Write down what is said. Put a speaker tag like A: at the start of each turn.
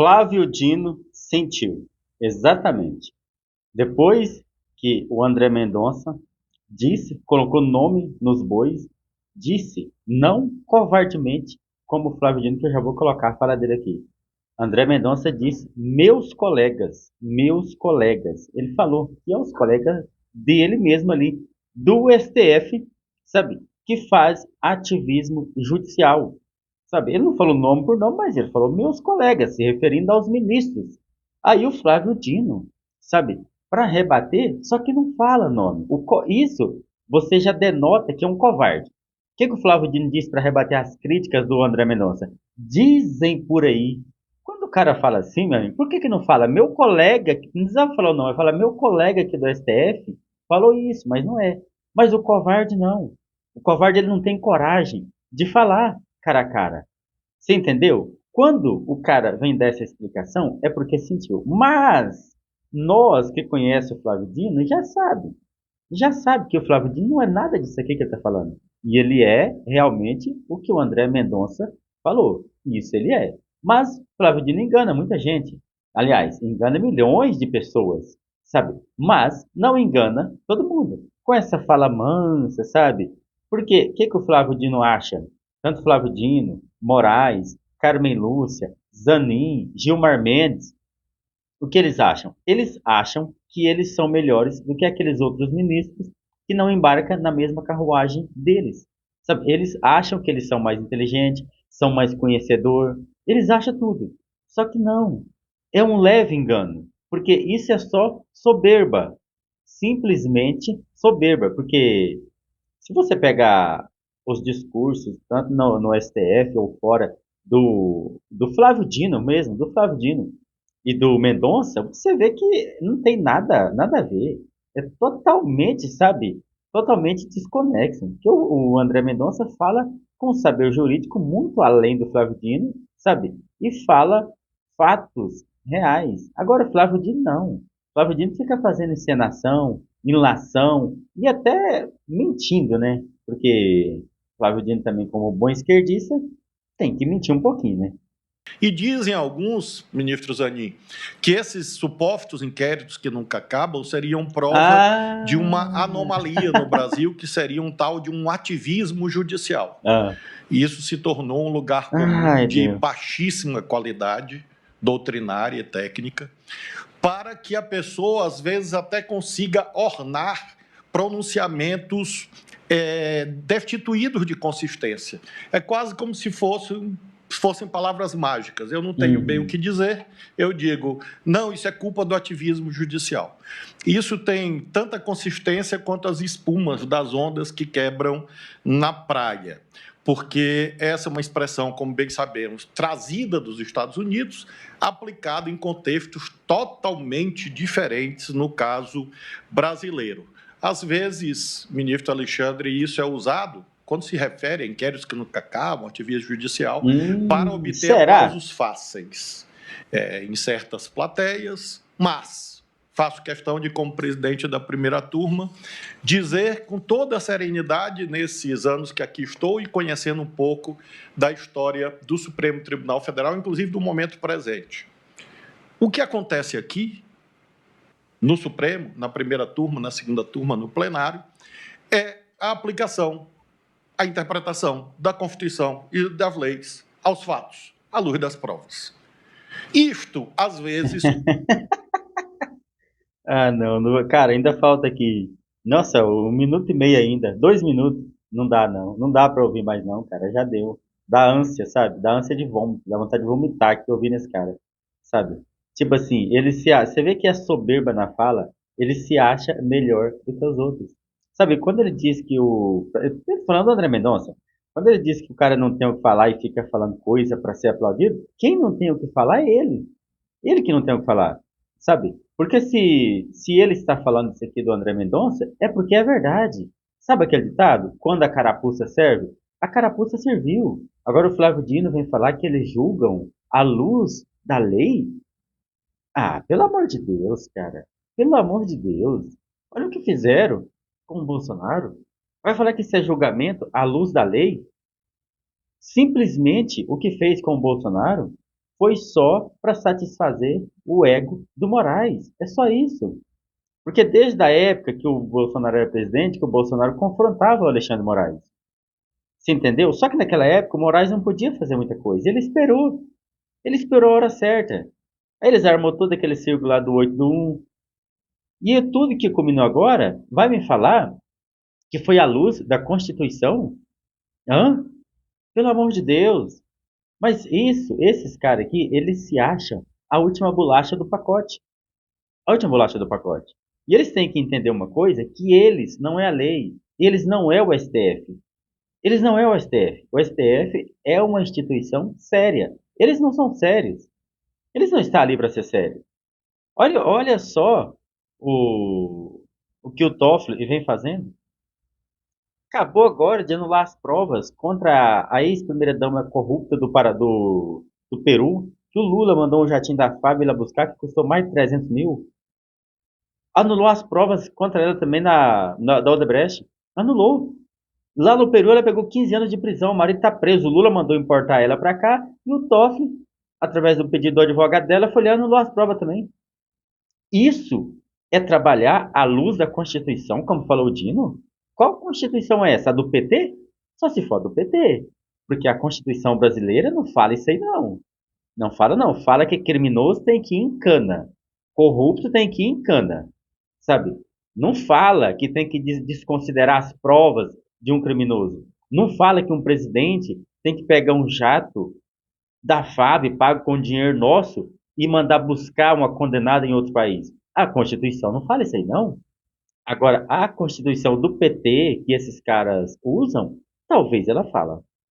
A: Flávio Dino sentiu, exatamente. Depois que o André Mendonça disse, colocou nome nos bois, disse, não covardemente, como o Flávio Dino, que eu já vou colocar a fala dele aqui. André Mendonça disse, meus colegas. Ele falou que é os colegas dele mesmo ali, do STF, sabe, que faz ativismo judicial. Sabe, ele não falou nome por nome, mas ele falou meus colegas, se referindo aos ministros. Aí o Flávio Dino, sabe, para rebater, só que não fala nome. Isso você já denota que é um covarde. O que o Flávio Dino disse para rebater as críticas do André Mendonça? Dizem por aí. Quando o cara fala assim, meu amigo, por que não fala meu colega, não precisava falar o nome, fala meu colega aqui do STF falou isso, mas não é. Mas o covarde não. O covarde ele não tem coragem de falar cara a cara. Você entendeu? Quando o cara vem dessa explicação, é porque sentiu. Mas nós que conhecemos o Flávio Dino já sabe que o Flávio Dino não é nada disso aqui que ele está falando. E ele é realmente o que o André Mendonça falou. Isso ele é. Mas Flávio Dino engana muita gente. Aliás, engana milhões de pessoas, sabe? Mas não engana todo mundo. Com essa fala mansa, sabe? Porque o que o Flávio Dino acha? Tanto Flávio Dino, Moraes, Carmen Lúcia, Zanin, Gilmar Mendes, o que eles acham? Eles acham que eles são melhores do que aqueles outros ministros que não embarcam na mesma carruagem deles. Sabe? Eles acham que eles são mais inteligentes, são mais conhecedor, eles acham tudo. Só que não. É um leve engano, porque isso é só soberba. Simplesmente soberba, porque se você pegar os discursos, tanto no STF ou fora, do Flávio Dino mesmo, do Flávio Dino e do Mendonça, você vê que não tem nada a ver. É totalmente, sabe, totalmente desconexo. Porque o André Mendonça fala com saber jurídico muito além do Flávio Dino, sabe, e fala fatos reais. Agora, o Flávio Dino não. O Flávio Dino fica fazendo encenação, inlação e até mentindo, né? Porque Flávio Dino também, como bom esquerdista, tem que mentir um pouquinho, né?
B: E dizem alguns, ministro Zanin, que esses supostos inquéritos que nunca acabam seriam prova de uma anomalia no Brasil, que seria um tal de um ativismo judicial. E isso se tornou um lugar comum de baixíssima qualidade doutrinária e técnica, para que a pessoa, às vezes, até consiga ornar pronunciamentos destituídos de consistência. É quase como se fossem palavras mágicas. Eu não tenho bem o que dizer, eu digo, não, isso é culpa do ativismo judicial. Isso tem tanta consistência quanto as espumas das ondas que quebram na praia, porque essa é uma expressão, como bem sabemos, trazida dos Estados Unidos, aplicada em contextos totalmente diferentes no caso brasileiro. Às vezes, ministro Alexandre, isso é usado quando se refere a inquéritos que nunca acabam, ativismo judicial, para obter aplausos fáceis em certas plateias, mas faço questão de, como presidente da primeira turma, dizer com toda a serenidade, nesses anos que aqui estou e conhecendo um pouco da história do Supremo Tribunal Federal, inclusive do momento presente. O que acontece aqui, no Supremo, na primeira turma, na segunda turma, no plenário, é a aplicação, a interpretação da Constituição e das leis aos fatos, à luz das provas. Isto, às vezes...
A: não. Cara, ainda falta aqui. Nossa, 1 minuto e meio ainda. 2 minutos. Não dá, não. Não dá pra ouvir mais, não, cara. Já deu. Dá ânsia, sabe? Dá ânsia de vômito. Dá vontade de vomitar que eu ouvi nesse cara. Sabe? Tipo assim, você vê que é soberba na fala, ele se acha melhor do que os outros. Sabe? Quando ele diz que o. Falando do André Mendonça, quando ele diz que o cara não tem o que falar e fica falando coisa pra ser aplaudido, quem não tem o que falar é ele. Ele que não tem o que falar, sabe? Porque se ele está falando isso aqui do André Mendonça, é porque é verdade. Sabe aquele ditado? Quando a carapuça serve? A carapuça serviu. Agora o Flávio Dino vem falar que eles julgam à luz da lei? Ah, pelo amor de Deus, cara. Pelo amor de Deus. Olha o que fizeram com o Bolsonaro. Vai falar que isso é julgamento à luz da lei? Simplesmente o que fez com o Bolsonaro foi só para satisfazer o ego do Moraes. É só isso. Porque desde a época que o Bolsonaro era presidente, que o Bolsonaro confrontava o Alexandre de Moraes. Você entendeu? Só que naquela época o Moraes não podia fazer muita coisa. Ele esperou. Ele esperou a hora certa. Aí eles armou todo aquele círculo lá do 8 do 1. E tudo que combinou agora, vai me falar que foi à luz da Constituição? Hã? Pelo amor de Deus. Mas isso, esses caras aqui, eles se acham a última bolacha do pacote. A última bolacha do pacote. E eles têm que entender uma coisa, que eles não é a lei. Eles não é o STF. Eles não é o STF. O STF é uma instituição séria. Eles não são sérios. Eles não estão ali para ser sérios. Olha só o que o Toffoli vem fazendo. Acabou agora de anular as provas contra a ex-primeira-dama corrupta do Peru, que o Lula mandou um jatinho da FAB ir lá buscar, que custou mais de 300 mil. Anulou as provas contra ela também da Odebrecht. Anulou. Lá no Peru ela pegou 15 anos de prisão, o marido está preso. O Lula mandou importar ela para cá e o Toffoli, através do pedido do advogado dela, foi lá e anulou as provas também. Isso é trabalhar à luz da Constituição, como falou o Dino? Qual Constituição é essa? A do PT? Só se for do PT. Porque a Constituição brasileira não fala isso aí, não. Não fala, não. Fala que criminoso tem que ir em cana. Corrupto tem que ir em cana. Sabe? Não fala que tem que desconsiderar as provas de um criminoso. Não fala que um presidente tem que pegar um jato da FAB, pago com dinheiro nosso, e mandar buscar uma condenada em outro país. A Constituição não fala isso aí, não. Agora, a Constituição do PT, que esses caras usam, talvez ela fala.